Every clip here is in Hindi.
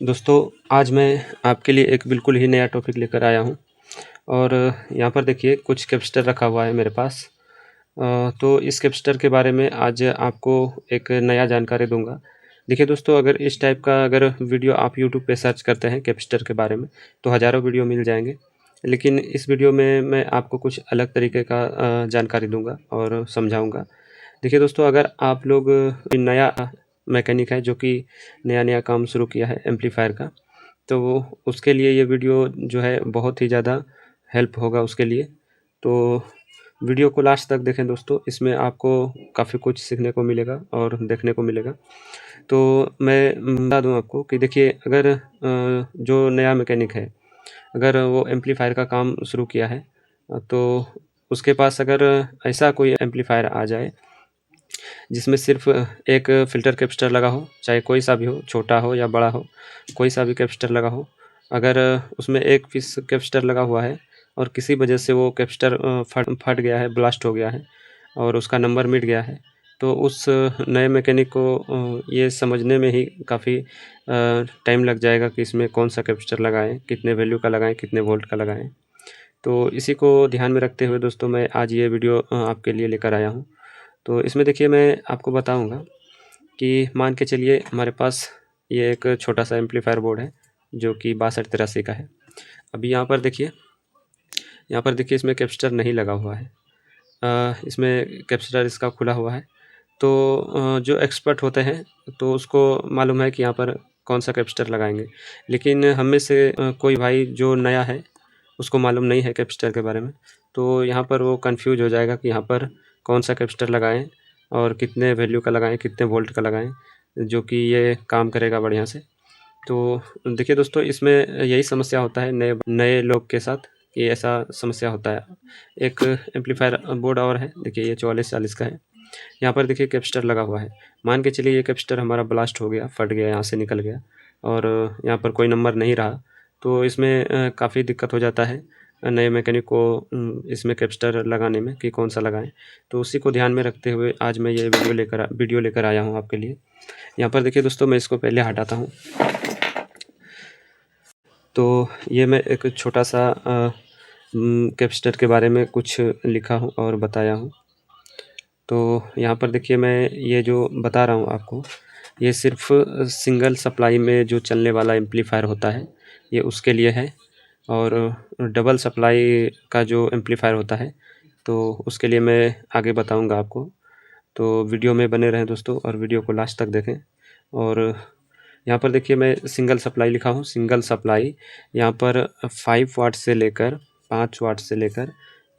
दोस्तों, आज मैं आपके लिए एक बिल्कुल ही नया टॉपिक लेकर आया हूँ और यहाँ पर देखिए कुछ कैपेसिटर रखा हुआ है मेरे पास। तो इस कैपेसिटर के बारे में आज आपको एक नया जानकारी दूँगा। देखिए दोस्तों, अगर इस टाइप का अगर वीडियो आप यूट्यूब पे सर्च करते हैं कैपेसिटर के बारे में, तो हज़ारों वीडियो मिल जाएँगे। लेकिन इस वीडियो में मैं आपको कुछ अलग तरीके का जानकारी दूँगा और समझाऊँगा। देखिए दोस्तों, अगर आप लोग नया मैकेनिक है जो कि नया-नया काम शुरू किया है एम्पलीफायर का, तो वो उसके लिए ये वीडियो जो है बहुत ही ज़्यादा हेल्प होगा उसके लिए। तो वीडियो को लास्ट तक देखें दोस्तों, इसमें आपको काफ़ी कुछ सीखने को मिलेगा और देखने को मिलेगा। तो मैं बता दूँ आपको कि देखिए अगर जो नया मैकेनिक है, अगर वो एम्पलीफायर का काम शुरू किया है तो उसके पास अगर ऐसा कोई एम्पलीफायर आ जाए जिसमें सिर्फ एक फ़िल्टर कैपेसिटर लगा हो, चाहे कोई सा भी हो, छोटा हो या बड़ा हो, कोई सा भी कैपेसिटर लगा हो। अगर उसमें एक पीस कैपेसिटर लगा हुआ है और किसी वजह से वो कैपेसिटर फट गया है, ब्लास्ट हो गया है और उसका नंबर मिट गया है, तो उस नए मैकेनिक को ये समझने में ही काफ़ी टाइम लग जाएगा कि इसमें कौन-सा कैपेसिटर लगाएँ, कितने वैल्यू का लगाएँ, कितने वोल्ट का लगाएँ। तो इसी को ध्यान में रखते हुए दोस्तों मैं आज ये वीडियो आपके लिए लेकर आया हूँ। तो इसमें देखिए मैं आपको बताऊँगा कि मान के चलिए हमारे पास ये एक छोटा-सा एम्पलीफायर बोर्ड है, जो कि 6283 का है। अभी यहाँ पर देखिए इसमें कैपेसिटर नहीं लगा हुआ है। इसमें कैपेसिटर इसका खुला हुआ है। तो जो एक्सपर्ट होते हैं, तो उसको मालूम है कि यहाँ पर कौन-सा कैपेसिटर लगाएँगे। लेकिन हम में से कोई भाई जो नया है, उसको मालूम नहीं है कैपेसिटर के बारे में, तो यहाँ पर वो कन्फ्यूज़ हो जाएगा कि यहाँ पर कौन-सा कैपेसिटर लगाएँ और कितने वैल्यू का लगाएँ, कितने वोल्ट का लगाएँ, जो कि ये काम करेगा बढ़िया से। तो देखिए दोस्तों, इसमें यही समस्या होता है नए नए लोग के साथ, कि ऐसा समस्या होता है। एक एम्पलीफायर बोर्ड और है, देखिए ये 4440 का है। यहाँ पर देखिए कैपेसिटर लगा हुआ है। मान के चलिए ये कैपेसिटर हमारा ब्लास्ट हो गया, फट गया, यहाँ से निकल गया और यहाँ पर कोई नंबर नहीं रहा, तो इसमें काफ़ी दिक्कत हो जाता है नए मैकेनिक को इसमें कैपेसिटर लगाने में कि कौन-सा लगाएँ। तो उसी को ध्यान में रखते हुए आज मैं ये वीडियो लेकर आया हूँ आपके लिए। यहाँ पर देखिए दोस्तों, मैं इसको पहले हटाता हूँ। तो ये मैं एक छोटा-सा कैपेसिटर के बारे में कुछ लिखा हूँ और बताया हूँ। तो यहाँ पर देखिए मैं ये जो बता रहा हूँ आपको, ये सिर्फ़ सिंगल सप्लाई में जो चलने वाला एम्पलीफायर होता है, ये उसके लिए है। और डबल सप्लाई का जो एम्पलीफायर होता है, तो उसके लिए मैं आगे बताऊँगा आपको। तो वीडियो में बने रहें दोस्तों और वीडियो को लास्ट तक देखें। और यहाँ पर देखिए मैं सिंगल सप्लाई लिखा हूँ, सिंगल सप्लाई यहाँ पर 5 वाट से लेकर 5 वाट से लेकर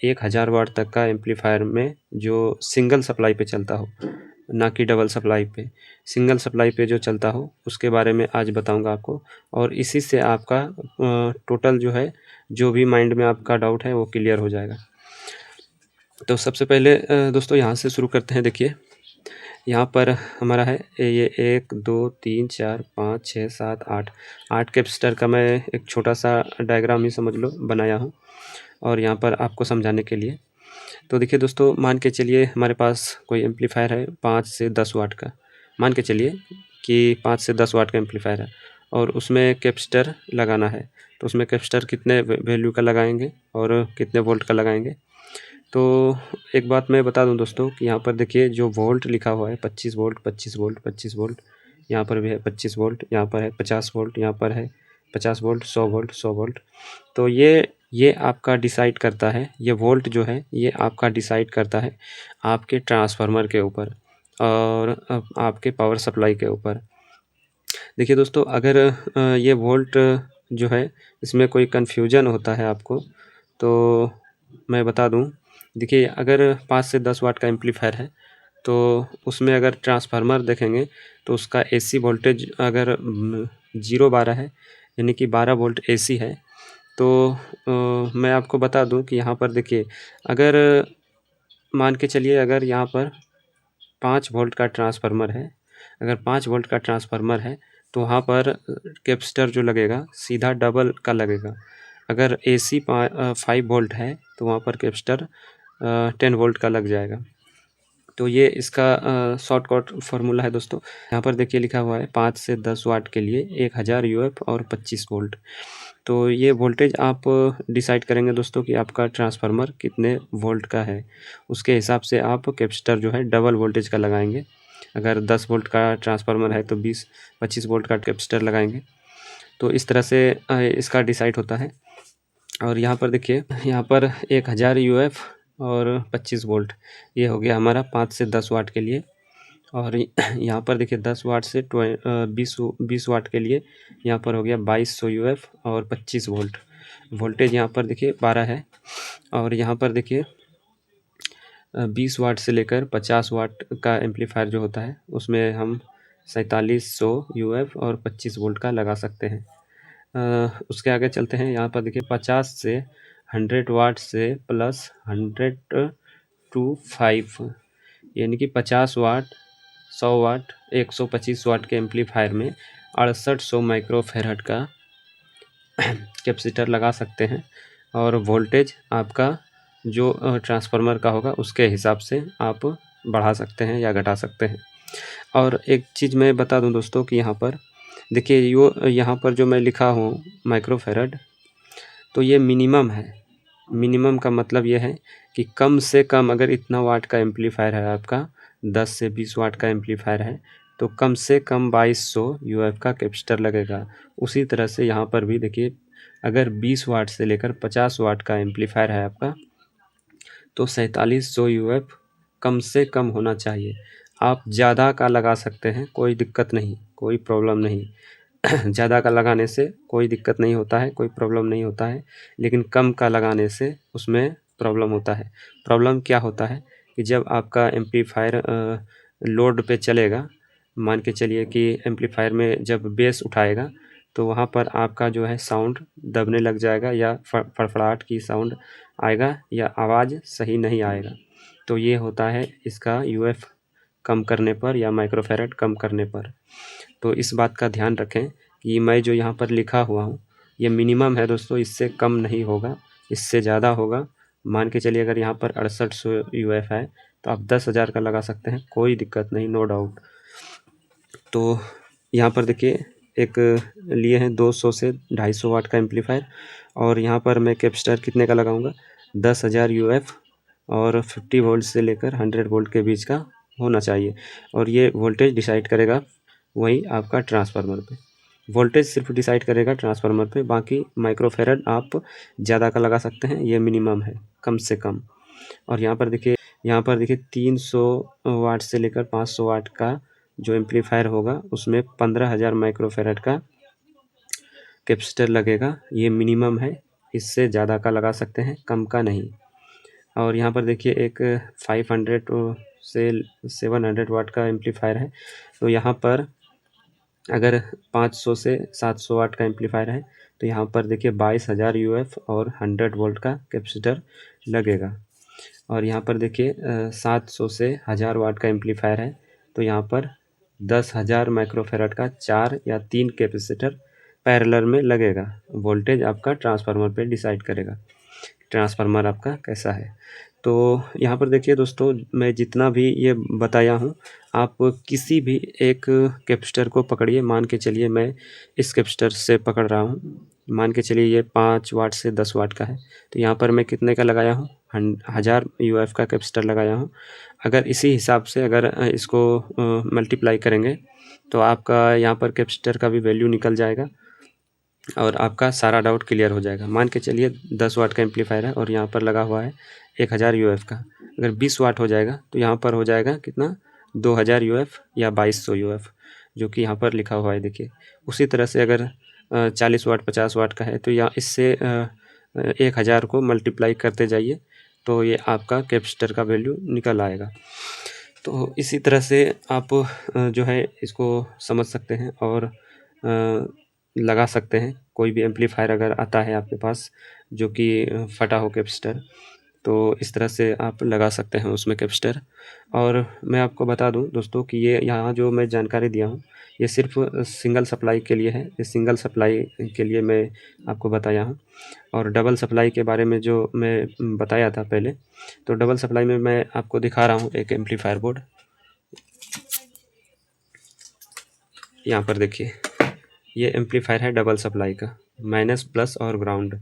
1000 वाट तक का एम्पलीफायर में जो सिंगल सप्लाई पे चलता हो, ना कि डबल सप्लाई पे। सिंगल सप्लाई पे जो चलता हो, उसके बारे में आज बताऊँगा आपको और इसी से आपका टोटल जो है, जो भी माइंड में आपका डाउट है, वो क्लियर हो जाएगा। तो सबसे पहले दोस्तों यहाँ से शुरू करते हैं। देखिए यहाँ पर हमारा है ये 1 2 3 4 5 6 7 8 8 कैपेसिटर का मैं एक छोटा-सा डायग्राम ही समझ लो बनाया हूँ और यहाँ पर आपको समझाने के लिए। तो देखिए दोस्तों, मान के चलिए हमारे पास कोई एम्पलीफायर है 5 से 10 वाट का। मान के चलिए कि 5 से 10 वाट का एम्पलीफायर है और उसमें कैपेसिटर लगाना है। तो उसमें कैपेसिटर कितने वैल्यू का लगाएँगे और कितने वोल्ट का लगाएँगे। तो एक बात मैं बता दूं दोस्तों कि यहाँ पर देखिए जो वोल्ट लिखा हुआ है 25 वोल्ट 25 वोल्ट 25 वोल्ट, यहाँ पर भी है 25 वोल्ट, यहाँ पर है 50 वोल्ट, यहाँ पर है 50 वोल्ट, 100 वोल्ट, 100 वोल्ट। तो ये आपका डिसाइड करता है, ये वोल्ट जो है ये आपका डिसाइड करता है आपके ट्रांसफार्मर के ऊपर और आपके पावर सप्लाई के ऊपर। देखिए दोस्तों, अगर ये वोल्ट जो है इसमें कोई कन्फ्यूजन होता है आपको, तो मैं बता दूं। देखिए अगर 5 से 10 वाट का एम्पलीफायर है, तो उसमें अगर ट्रांसफार्मर देखेंगे तो उसका एसी वोल्टेज अगर 0-12 है, यानी कि 12 वोल्ट एसी है। तो मैं आपको बता दूं कि यहाँ पर देखिए, अगर मान के चलिए अगर यहाँ पर 5 वोल्ट का ट्रांसफार्मर है, अगर 5 वोल्ट का ट्रांसफार्मर है, तो वहाँ पर कैपेसिटर जो लगेगा सीधा डबल का लगेगा। अगर एसी 5 वोल्ट है, तो वहाँ पर कैपेसिटर 10 वोल्ट का लग जाएगा। तो ये इसका शॉर्टकट फार्मूला है दोस्तों। यहाँ पर देखिए लिखा हुआ है 5 से 10 वाट के लिए 1000 यूएफ और 25 वोल्ट। तो ये वोल्टेज आप डिसाइड करेंगे दोस्तों कि आपका ट्रांसफार्मर कितने वोल्ट का है। उसके हिसाब से आप कैपेसिटर जो है डबल वोल्टेज का लगाएंगे। अगर 10 वोल्ट का ट्रांसफार्मर है तो 20-25 वोल्ट का कैपेसिटर लगाएंगे। तो इस तरह से इसका डिसाइड होता है। और यहाँ पर देखिए, यहाँ पर 1000 यूएफ और 25 वोल्ट, ये हो गया हमारा 5 से 10 वाट के लिए। और यहाँ पर देखिए 10 वाट से 20 वाट के लिए यहाँ पर हो गया 2200 यूएफ और 25 वोल्ट। वोल्टेज यहाँ पर देखिए 12 है। और यहाँ पर देखिए 20 वाट से लेकर 50 वाट का एम्पलीफायर जो होता है उसमें हम 4700 यूएफ और 25 वोल्ट का लगा सकते हैं। उसके आगे चलते हैं। यहाँ पर देखिए 50 से 100 वाट से प्लस 100 टू 5, यानी कि 50 वाट, 100 वाट, 125 वाट के एम्पलीफायर में 6800 माइक्रोफैराड का कैपेसिटर लगा सकते हैं। और वोल्टेज आपका जो ट्रांसफार्मर का होगा उसके हिसाब से आप बढ़ा सकते हैं या घटा सकते हैं। और एक चीज़ मैं बता दूं दोस्तों कि यहाँ पर देखिए यहाँ पर जो मैं लिखा हूँ माइक्रोफैराड, तो ये मिनिमम है। मिनिमम का मतलब ये है कि कम से कम अगर इतना वाट का एम्पलीफायर है आपका, 10 से 20 वाट का एम्पलीफायर है, तो कम से कम 2200 यूएफ का कैपेसिटर लगेगा। उसी तरह से यहाँ पर भी देखिए, अगर 20 वाट से लेकर 50 वाट का एम्पलीफायर है आपका, तो 4700 यूएफ कम से कम होना चाहिए। आप ज़्यादा का लगा सकते हैं, कोई दिक्कत नहीं, कोई प्रॉब्लम नहीं। ज़्यादा का लगाने से कोई दिक्कत नहीं होता है, कोई प्रॉब्लम नहीं होता है, लेकिन कम का लगाने से उसमें प्रॉब्लम होता है। प्रॉब्लम क्या होता है कि जब आपका एम्पलीफायर लोड पे चलेगा, मान के चलिए कि एम्पलीफायर में जब बेस उठाएगा तो वहाँ पर आपका जो है साउंड दबने लग जाएगा या फड़फड़ाहट की साउंड आएगा या आवाज़ सही नहीं आएगा। तो ये होता है इसका यूएफ कम करने पर या माइक्रोफैराड कम करने पर। तो इस बात का ध्यान रखें कि मैं जो यहाँ पर लिखा हुआ हूँ ये मिनिमम है दोस्तों, इससे कम नहीं होगा, इससे ज़्यादा होगा। मान के चलिए अगर यहाँ पर 6800 यूएफ है तो आप 10,000 का लगा सकते हैं, कोई दिक्कत नहीं, नो डाउट। तो यहाँ पर देखिए एक लिए हैं 200 से 250 वाट का एम्पलीफायर, और यहाँ पर मैं कैपेसिटर कितने का लगाऊंगा, 10,000 यूएफ और 50 वोल्ट से लेकर 100 वोल्ट के बीच का होना चाहिए। और ये वोल्टेज डिसाइड करेगा वही आपका ट्रांसफार्मर पे, वोल्टेज सिर्फ डिसाइड करेगा ट्रांसफार्मर पे। बाकी माइक्रोफैराड आप ज़्यादा का लगा सकते हैं, ये मिनिमम है, कम से कम। और यहाँ पर देखिए 300 वाट से लेकर 500 वाट का जो एम्पलीफायर होगा उसमें 15,000 माइक्रोफैराड का कैपेसिटर लगेगा, ये मिनिमम है। इससे ज़्यादा का लगा सकते हैं, कम का नहीं। और यहाँ पर देखिए एक 500 से 700 वाट का एम्पलीफायर है, तो यहाँ पर अगर 500 से 700 वाट का एम्पलीफायर है तो यहाँ पर देखिए 22,000 यूएफ और 100 वोल्ट का कैपेसिटर लगेगा। और यहाँ पर देखिए 700 से 1000 वाट का एम्पलीफायर है तो यहाँ पर 10,000 माइक्रोफैराड का 4 या 3 कैपेसिटर पैरेलल में लगेगा। वोल्टेज आपका ट्रांसफार्मर पे डिसाइड करेगा ट्रांसफार्मर आपका कैसा है। तो यहाँ पर देखिए दोस्तों, मैं जितना भी ये बताया हूँ, आप किसी भी एक कैपेसिटर को पकड़िए। मान के चलिए मैं इस कैपेसिटर से पकड़ रहा हूँ, मान के चलिए ये 5 वाट से 10 वाट का है, तो यहाँ पर मैं कितने का लगाया हूँ, 1000 यूएफ का कैपेसिटर लगाया हूँ। अगर इसी हिसाब से अगर इसको मल्टीप्लाई करेंगे तो आपका यहाँ पर कैपेसिटर का भी वैल्यू निकल जाएगा और आपका सारा डाउट क्लियर हो जाएगा। मान के चलिए 10 वाट का एम्पलीफायर है और यहाँ पर लगा हुआ है 1000 यूएफ का। अगर 20 वाट हो जाएगा तो यहाँ पर हो जाएगा कितना, 2000 यूएफ या 2200 यूएफ, जो कि यहाँ पर लिखा हुआ है देखिए। उसी तरह से अगर 40 वाट 50 वाट का है तो यहाँ इससे 1000 को मल्टीप्लाई करते जाइए तो ये आपका कैपेसिटर का वैल्यू निकल आएगा। तो इसी तरह से आप जो है इसको समझ सकते हैं और लगा सकते हैं। कोई भी एम्पलीफायर अगर आता है आपके पास जो कि फटा हो कैपेसिटर, तो इस तरह से आप लगा सकते हैं उसमें कैपेसिटर। और मैं आपको बता दूं दोस्तों कि ये यहाँ जो मैं जानकारी दिया हूँ, ये सिर्फ सिंगल सप्लाई के लिए है। ये सिंगल सप्लाई के लिए मैं आपको बताया हूँ। और डबल सप्लाई के बारे में जो मैं बताया था पहले, तो डबल सप्लाई में मैं आपको दिखा रहा हूँ एक एम्पलीफायर बोर्ड। यहाँ पर देखिए, ये एम्पलीफायर है डबल सप्लाई का, माइनस प्लस और ग्राउंड।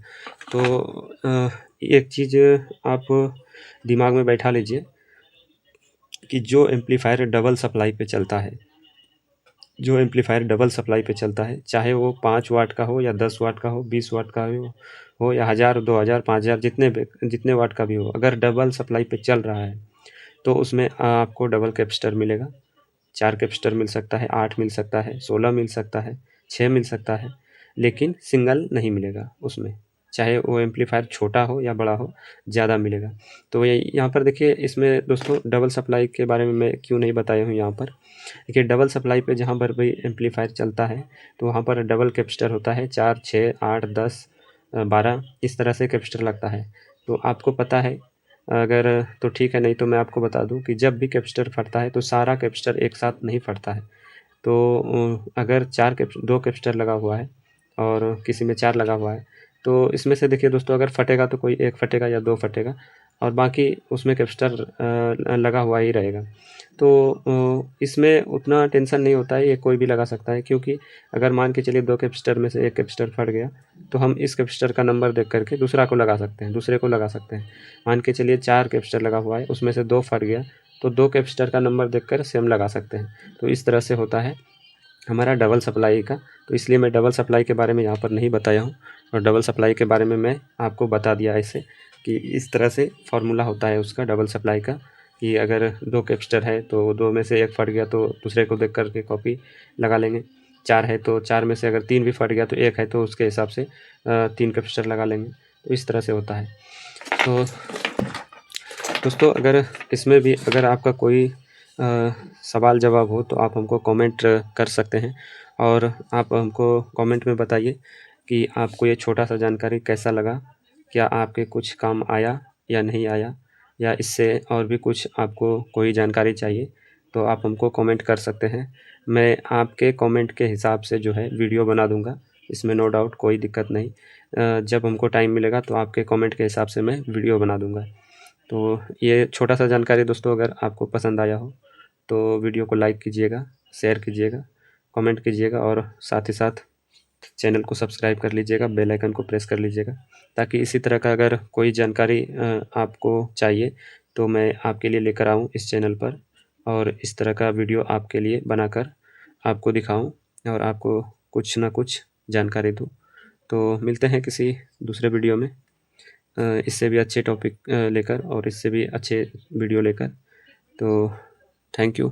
तो एक चीज़ आप दिमाग में बैठा लीजिए कि जो एम्पलीफायर डबल सप्लाई पे चलता है, जो एम्पलीफायर डबल सप्लाई पे चलता है, चाहे वो 5 वाट का हो या 10 वाट का हो, 20 वाट का हो या 1000, 2000, 5000, जितने वाट का भी हो, अगर डबल सप्लाई पे चल रहा है तो उसमें आपको डबल कैपेसिटर मिलेगा। 4 कैपेसिटर मिल सकता है, 8 मिल सकता है, 16 मिल सकता है, 6 मिल सकता है, लेकिन सिंगल नहीं मिलेगा उसमें। चाहे वो एम्पलीफायर छोटा हो या बड़ा हो, ज़्यादा मिलेगा। तो ये यहाँ पर देखिए, इसमें दोस्तों डबल सप्लाई के बारे में मैं क्यों नहीं बताया हूँ यहाँ पर। देखिए, डबल सप्लाई पे जहाँ पर भी एम्पलीफायर चलता है, तो वहाँ पर डबल कैपेसिटर होता है। 4, 6, 8, 10, 12 इस तरह से कैपेसिटर लगता है। तो आपको पता है, अगर तो ठीक है, नहीं तो मैं आपको बता दूं कि जब भी कैपेसिटर फटता है तो सारा कैपेसिटर एक साथ नहीं फटता है। तो अगर 2 कैपेसिटर लगा हुआ है और किसी में 4 लगा हुआ है, तो इसमें से देखिए दोस्तों, अगर फटेगा तो कोई 1 फटेगा या 2 फटेगा, और बाकी उसमें कैपेसिटर लगा हुआ ही रहेगा। तो इसमें उतना टेंशन नहीं होता है, ये कोई भी लगा सकता है। क्योंकि अगर मान के चलिए 2 कैपेसिटर में से 1 कैपेसिटर फट गया, तो हम इस कैपेसिटर का नंबर देख करके दूसरे को लगा सकते हैं। मान के चलिए 4 कैपेसिटर लगा हुआ है, उसमें से 2 फट गया, तो 2 कैपेसिटर का नंबर देखकर से हम लगा सकते हैं। तो इस तरह से होता है हमारा डबल सप्लाई का। तो इसलिए मैं डबल सप्लाई के बारे में यहाँ पर नहीं बताया हूँ, और डबल सप्लाई के बारे में मैं आपको बता दिया ऐसे कि इस तरह से फार्मूला होता है उसका डबल सप्लाई का, कि अगर 2 कैपेसिटर है तो 2 में से 1 फट गया तो दूसरे को देख कर के कॉपी लगा लेंगे। 4 है तो 4 में से अगर 3 भी फट गया तो 1 है तो उसके हिसाब से 3 कैपेसिटर लगा लेंगे। तो इस तरह से होता है। तो दोस्तों, अगर इसमें भी अगर आपका कोई सवाल जवाब हो तो आप हमको कमेंट कर सकते हैं, और आप हमको कमेंट में बताइए कि आपको ये छोटा सा जानकारी कैसा लगा, क्या आपके कुछ काम आया या नहीं आया, या इससे और भी कुछ आपको कोई जानकारी चाहिए तो आप हमको कमेंट कर सकते हैं। मैं आपके कमेंट के हिसाब से जो है वीडियो बना दूंगा, इसमें नो डाउट, कोई दिक्कत नहीं। जब हमको टाइम मिलेगा तो आपके कमेंट के हिसाब से मैं वीडियो बना दूंगा। तो ये छोटा सा जानकारी दोस्तों अगर आपको पसंद आया हो तो वीडियो को लाइक कीजिएगा, शेयर कीजिएगा, कमेंट कीजिएगा, और साथ ही साथ चैनल को सब्सक्राइब कर लीजिएगा, बेल आइकन को प्रेस कर लीजिएगा, ताकि इसी तरह का अगर कोई जानकारी आपको चाहिए तो मैं आपके लिए लेकर आऊँ इस चैनल पर, और इस तरह का वीडियो आपके लिए बनाकर आपको दिखाऊँ और आपको कुछ ना कुछ जानकारी दूँ। तो मिलते हैं किसी दूसरे वीडियो में इससे भी अच्छे टॉपिक लेकर, और इससे भी अच्छे वीडियो लेकर। तो थैंक यू।